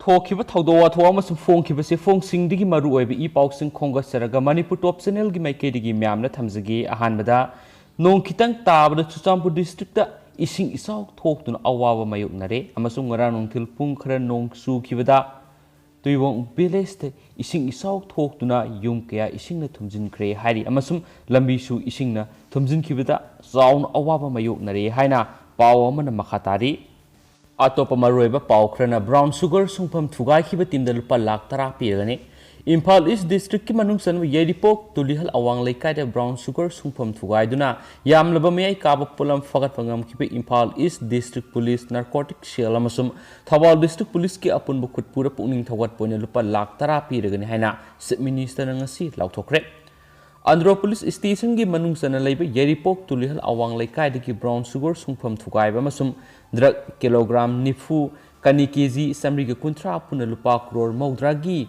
थोखिबा थौदो वाथो अमसुम फोंखिबसे फोंसिंगदिगी मरु ओइबे इ पाउसिंग खोंगसरगा Manipur top channel गी माइकेदिगी म्यामना थमजगी अहानबदा नोंग खितंग ताबदा चुचामपुर district इसिंग इसाव थोक्तुना अवाबा मायोकनरे अमसुम ngara nongthil pung khara nong sukhibada tuiwong village te ising isaw thokduna yum kaya isingna thumjinkhre hairi amasum lambi su isingna thumjinkhibada zaun awaba mayoknare haina paw amana makhatari atop maroiba paw khrana brown sugar sungpham thugai khiba timda lupa lakh tara pirgani Imphal East District ki manung san Yeripok tulihal awang laikai de brown sugar sungpham thugai duna yamlaba mei kaba pulam fagat pangam khibe Imphal East District Police Narcotic Cell amasum Thawal District Police ki apun bukhut pura puning thawat poina lupa lakh tara pirgani haina Chief Minister ngasi Loukhatkhr Andhra Police Station ki manung san laiba Yeripok tulihal awang laikai de ki brown sugar sungpham thugai amasum drug kilogram nifu kani kg samri ki kuntra puna lupa crore maudragi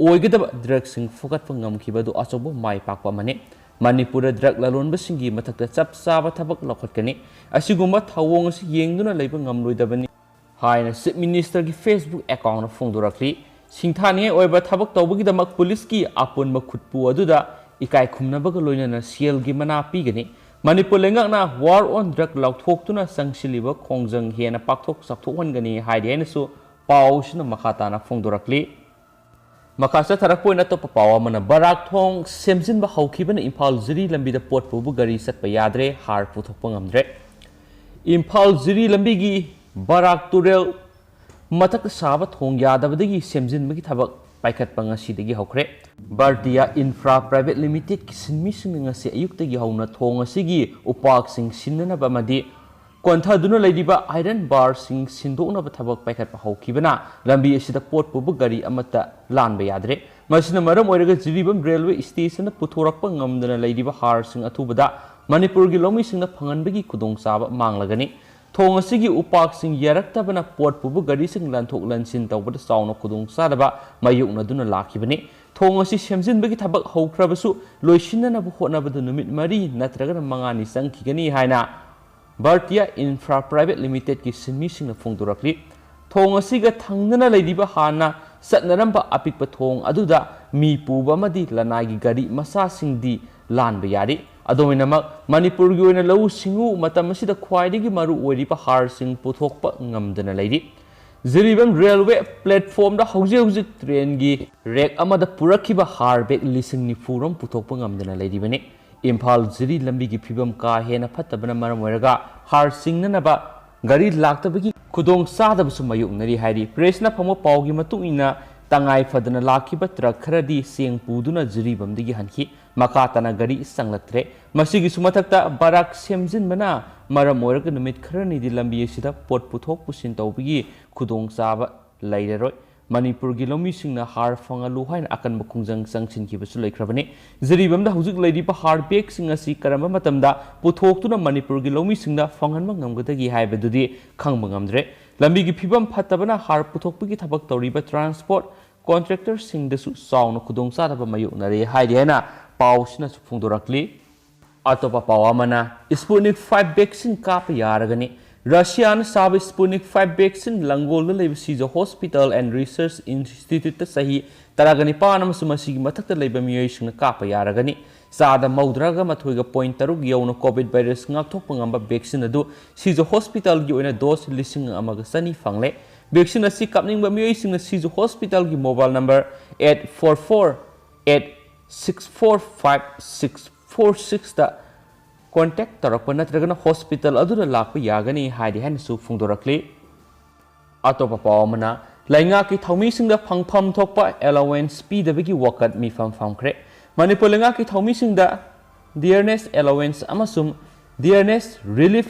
ओइगदब drug सिंग फोकट पंगम खिबदु अचोबो माइ पाकपा मने Manipur drug ललोन बसिंगी मथक्ता चप चाबा थबक लखटकनी असिगुमा थवोंग असि येंगदुना lab ngamloidabani हाइना chief minister की Facebook account फोंदोरखली सिंथानी ओइबा थबक तौबगिदमक police की आपुन मखुटपु अदुदा इकाय खुमनबग लोइनना सीएल की मना पीगनी मणिपुर लेंगना वार ऑन ड्रग लौथोक्तुना संगसिलिब खोंजंग हेना पाकथोक साथोहनगनी हाइदेनसु पाउसना मखाताना फोंदोरखली Makasa tarakpo na to papawa mana barak thong semjin ba hawkhibana Imphal Ziri lambi da pot pubu gari satpa yadre har puthokpa ngamdre Imphal Ziri lambi gi barak turel matak saba thong yadabadagi semjin bagi thabak paikhat pa ngasidagi hawkhre Bhartiya Infra Private Limited ki sinmi sing ngasi ayuktagi hawna thong asigi upak sing sinnana ba madi Kontaduna ladiba iron bar sing sindokna ba thabak paikhat pa hawkhibana lambi asida pot pubu gari amata lanba yadre masina maram oiraga jiribam railway station na puthorakpa ngamdana ladiba har sing athubada manipur gi lomi singna phanganbagi khudong saba manglagani thong asigi upak sing yaraktabana pot pubu gari sing lanthok lansin tawbada sauna khudong sadaba mayukna duna lakhibani thong asi semjinbagi thabak hawkhrabasu loisinna bu hotnabadu numit mari natraga mangani sangkhigani haina Bhartiya Infra Private Limited ki sinmi singna phongdorakli thong asiga thangnana leidiba hana satnaramba apikpa thong aduda mi puba madi lanai gi gari masa singdi lanba yari adominamak manipur gi oina lau singu matam asida khwaidagi maru oiriba har sing puthokpa ngamdana leidi Ziribam railway platform da hauji train gi rek amada purakhiba har bek lising ni furam puthokpa ngamdana leidibani Imphal Ziri lambi gi phibam ka hena phattabana maram oiraga har singnanaba gari laktabagi khudong sadabsu mayuknari hairi presna phamo pawgi matungina tangai fadana lakhiba truck kharadi seng puduna Ziribamdigi hanki makatana gari sanglaktre masigi sumathakta barak semjinbana maram oiraga numit kharani di lambi asida pot puthok pusin tawbigi khudong saba lairaroi Manipur gi lomi singna har fangalu hain akan bukungjang sangsin ki basu laikhrabani Ziribamda hujik laidiba har bek singa si karamba matamda puthoktuna Manipur gi lomi singna fanganma ngamgadagi haibadudi khangba ngamdre lambi gi phibam phatabana har puthokpagi thabak tawriba transport contractor singdasu sauna khudong sadaba mayuknare haidena pausina su phungdorakli atopa pawamana Sputnik 5 vaccine kapa yaragani Russian Sab Sputnik 5 vaccine Langol Lab Siza Hospital and Research Institute Sahi Taragani Panam Sumasi Matak Labor Muation Kapa Yaragani Sada Maudraga Matuga Point Tarug Yona COVID virus Ngaptopanga vaccine adu Siza Hospital Guna dose listening Amagasani Fangle Vaccine a sick upning by Muation Siza Hospital mobile number 844 8645646 Contact tarakpa natragana hospital aduna lakpa yagani haidi hansu phungdorakli atopa pawamana lainga ki thaumi singda phangpham thokpa allowance pidabagi wakat mi famkhre manipur lainga ki thaumi singda dearness allowance amasum dearness relief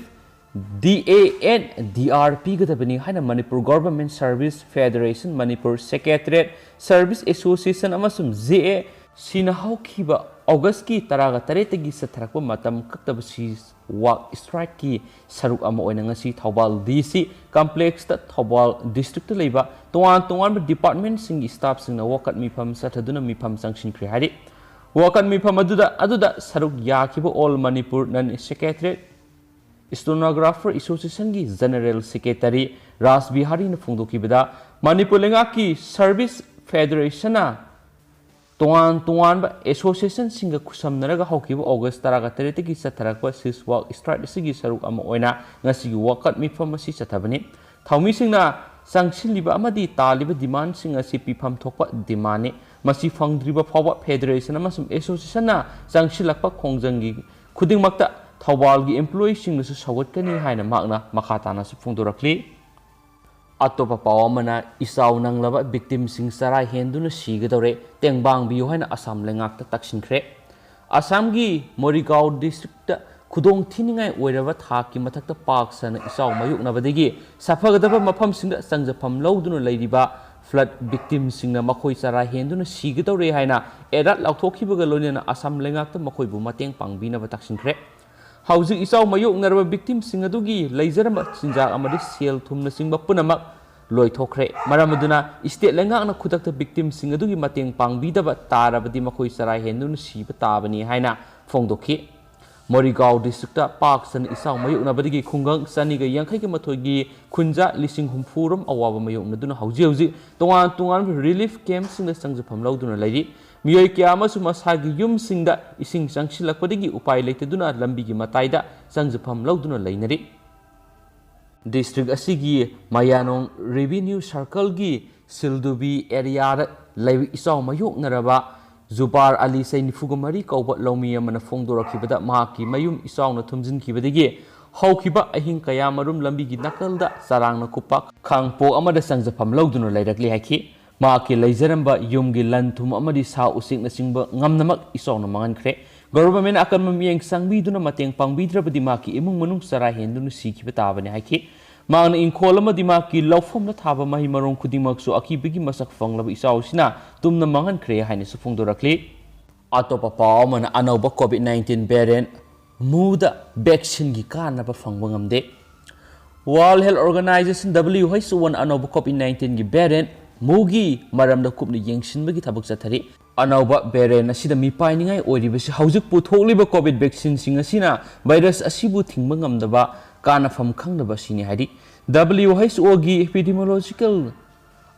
DAN DRP gadabani haina Manipur Government Service Federation Manipur Secretariat Service Association amasum ZA sina hawkhiba August ki taraga taretagi sa tharakpa matam kaktabasi walk strike ki saruk ama oina ngasi Thawal DC complex ta Thawal district leiba tongan department sing staff sing na wakat mifam sathaduna mifam sangsinkhre hari wakat mifam aduda saruk yakhiba all Manipur nan secretariat stenographer association ki general secretary Ras Bihari na phungdokibada Manipur Lengaki Service Federation Tuan Association Singa Kusam Naraga Hokiba August Taragateriki Sataraka Sis Walk Strategy Saruk Amoina Nasi walk at me from a Sisatabani. Taumi Singa Sanction Liba Amadi Taliba demand Singa CP Pam Topa Demani Masi Fang Driba Power Federation Amasum Association Sanction Kongzangi Kuding Makta Tawalgi employees Singa Sawakani Haina Magna Makatana Fundurakli. Atopa Pawamana Isau Nang Lava victim Sing Sarai Henduna Sigadore, Tengbang Biohana Assam Lengak thajinkhre. Assamgi Morigao district Kudong Tiningai wherever Taki Matak Parks and Isau Mayuk Navadigi, Safagadava Mapam Singa Sangjapam Loduna Ladyba, flood victim Singa Makoi Sarai Henduna Sigadore Haina, Edat Lautoki Bagalonian Assam Lengak Makoi Bumateng Pangbina thajinkhre. Housing Isau Mayuk Narva victim Singadugi, Lazerama Sinja Amadi Seal Tumna Singba Punamak, Loukhatkhr, Maramaduna, State Lengang Kudak victim Singadugi Mateng Pangbida Tarabadi Makoi Sarai Hendun Shiba Tabani Haina, Fongdoki, Morigao District Parks and Isau Mayuk Nabadi Kungang, Saniga Yankaki Matogi, Kunja, Lising Humfurum, Awa Mayuk Naduna Hausi, Tuan relief camps in the Sangjapam Lauduna Lady. Miyoi Kiama Sumasagi Yum Singda, Ising Sangshilakodigi, Upai Lateduna, Lambigi Mataida, Sangjapam Lauduna Lainari. District Asigi, Mayanong Revenue Circle Gi, Sildubi area, Levi Isau Mayuk Naraba, Zubar Ali Sain Fugumari, Kobat Lomiam and a Fondora Kibada, Maki, Mayum Isau Natumzin Kibadigi, Haukiba, Ahin Kayamarum, Lambigi Nakalda, Sarang Nakupak, Kangpo Amada Sangjapam Lauduna Laidakli Haki. Maki Lazeramba Yumgi Lantum Amadi Sa Using Nasingba Ngamnamak Isong Mangankre. Government Akamam Yang Sangbi Duna Mateng Pangbidra Badimaki Imung Manung Sarai Hendun Siki Batavani Haki. Mang in Kolama Dimaki Lofum the Taba Mahimarong Kudimakso Aki Bigi Masak Fong Labi Sausina, Tumna Mangankre Highness of Fungdorakli. Atopa Paman Anoba COVID-19 Beren Muda Bekshin Gikana Fangamde. World Health Organization WHO one Anoba COVID-19 Beren Mugi Maramda Kupni Yangshin Bagi Tabuk Satari, Anauba Beren, Asida Mipining, or Ribis Housing Putoliba COVID vaccine Singasina, virus Asibu Timbangam Daba, Kana from Kangaba Sini Hadi, WHO Gi epidemiological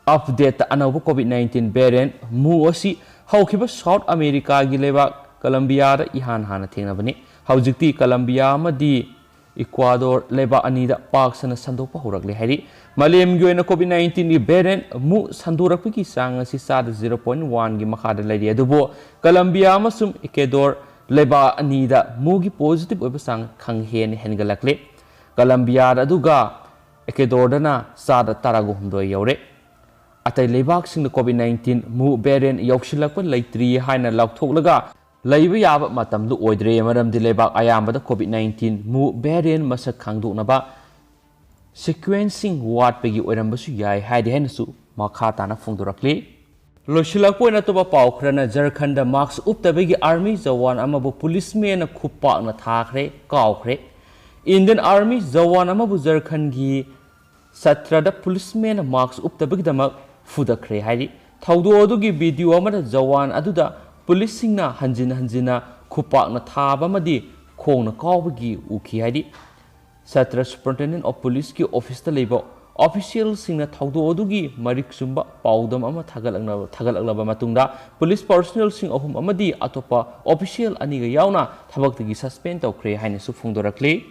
update Anauba COVID-19 Beren, Muasi, Haukiba South America Gileva, Colombia, Ihan Hana Tinabani, Hauziti, Colombia, Madi, Ecuador, Leba Anida, Parks and Sandopa Horagli Hadi. Malem Guena COVID-19 ni Beren mu Sandurapiki sang si sad 0.1 gi makada lady adubo Colombia masum Ecuador leba anida mugi positive oiba sang khanghen hengalakle Colombia aduga Ecuador dana sada tarago humdo yore atai lebak sing COVID-19 mu Beren yaushilakpa leitri haina lakthoklaga leiba yaba matamdu oidre maram di lebak ayambada COVID-19 mu Beren masak khangduknaba sequencing what pegi oirambasu yai haidi henasu makhatana fungdurakli loshilakpoina toba paukrana Jharkhand marks uptabegi army jawan amabu policeman khupak na thakre kawkhre Indian army jawan amabu Jharkhand gi satrada policeman marks uptabegi damak fudakhre haidi thaudu odugi video amada jawan aduda policing na hanjina khupak na thaba madi khongna kawbagi ukhi haidi Satra Superintendent of Police ki office ta lebo official singna thaudo odugi marik sumba paudam ama thagalaglaba matungda police personnel sing ahum amadi atopa official aniga yauna thabak tagi suspend tawkhre haina su fungdorakli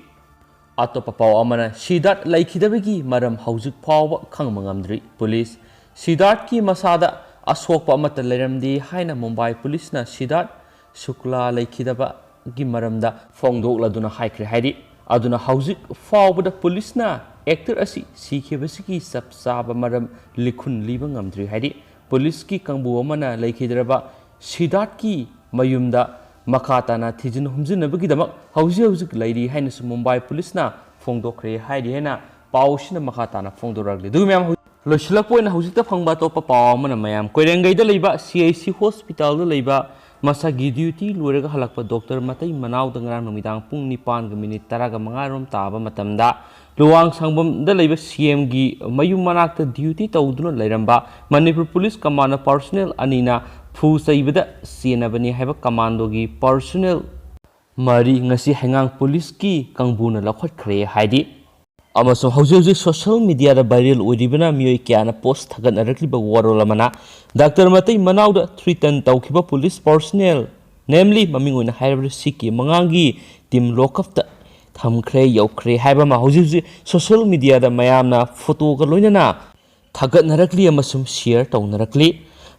atopa paw amana Sidat laikhidabagi maram haujuk pawba khangmangamdri police Sidat ki masada asokpa amata leramdi haina Mumbai police na Sidat Shukla laikhidaba gi maramda fongdokladuna haikre haidi Aduna hauzik fawbada police na actor asi sikhebasiki sapsaba maram likhun liba ngamdri haidi police ki kangbu amana laikhidraba Sidat ki mayumda makhatana thijin humjinabagi damak hauzik lairi haina su Mumbai police na fongdokhre haidi hena pawsina makhatana fongdoragli du myam loshilakpoina hauzikta phangba topa paw amana mayam koirengai da leiba CIC hospital da leiba Masagi duty luraga halakpa Dr. Matei Manao dangrang numidang pung nipan ga minute taraga mangarom taba matamda luwang sangbam da leiba CM gi mayum manakta duty tawduna leiramba Manipur Police Commando personnel anina phu saibada senabani haiba Commando gi personnel mari ngasi Haingang Police ki kangbuna Loukhatkhr haidi ꯑꯃꯁꯨꯡ ꯍꯧꯖꯤꯛ ꯍꯧꯖꯤꯛ social ꯃꯤꯗꯤꯌꯥꯗ viral ꯑꯣꯏꯔꯤꯕꯅ ꯃꯤꯑꯣꯏ ꯀꯌꯥꯅ ꯄꯣꯁ ꯊꯥꯒꯠꯅꯔꯛꯂꯤꯕ ꯋꯥꯔꯣꯜ ꯑꯃꯅ doctor ꯃꯇꯩ ꯃꯅꯥꯎꯗ threaten ꯇꯧꯈꯤꯕ ꯄꯨꯂꯤꯁ ꯄꯔꯁꯣꯅꯦꯜ ꯅꯦꯝꯂꯤ ꯃꯃꯤꯡ ꯑꯣꯏꯅ ꯍꯥꯏꯔꯕꯗ ꯁꯤꯛꯀꯤ ꯃꯉꯥꯡꯒꯤ ꯇꯤꯝ ꯂꯣꯀꯞꯇ ꯊꯝꯈ꯭ꯔꯦ ꯌꯧꯈ꯭ꯔꯦ ꯍꯥꯏꯕ ꯑꯃ ꯍꯧꯖꯤꯛ ꯍꯧꯖꯤꯛ ꯁꯣꯁꯤꯌꯦꯜ ꯃꯤꯗꯤꯌꯥꯗ ꯃꯌꯥꯝꯅ ꯐꯣꯇꯣꯒ ꯂꯣꯏꯅꯅ ꯊꯥꯒꯠꯅꯔꯛꯂꯤ ꯑꯃꯁꯨꯡ ꯁꯤꯌꯔ ꯇꯧꯅꯔꯛꯂꯤ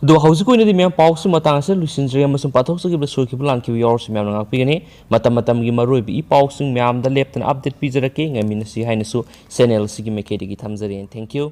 ꯑꯗꯣ ꯍꯧꯖꯤꯛ ꯑꯣꯏꯅꯗꯤ ꯃꯌꯥꯝ ꯄꯥꯎꯁꯨ ꯃꯇꯥꯡ ꯑꯁꯤꯗ ꯂꯣꯏꯁꯤꯟꯖꯔꯦ ꯑꯃꯁꯨꯡ ꯄꯥꯊꯣꯛꯆꯈꯤꯕ ꯁꯣꯏꯈꯤꯕ ꯂꯥꯟꯈꯤꯕ ꯌꯥꯎꯔꯁꯨ ꯃꯌꯥꯝꯅ ꯉꯥꯛꯄꯤꯒꯅꯤ ꯃꯇꯝ ꯃꯇꯝꯒꯤ ꯃꯔꯨꯑꯣꯏꯕ ꯏ ꯄꯥꯎꯁꯤꯡ ꯃꯌꯥꯝꯗ ꯂꯦꯞꯇꯅ ꯑꯞꯗꯦꯠ ꯄꯤꯖꯔꯛꯀꯦ ꯉꯝꯃꯤꯟꯅꯁꯤ ꯍꯥꯏꯅꯁꯨ ꯆꯦꯅꯦꯜ ꯑꯁꯤꯒꯤ ꯃꯥꯏꯀꯩꯗꯒꯤ ꯊꯝꯖꯔꯤ ꯊꯦꯡꯛ ꯌꯨ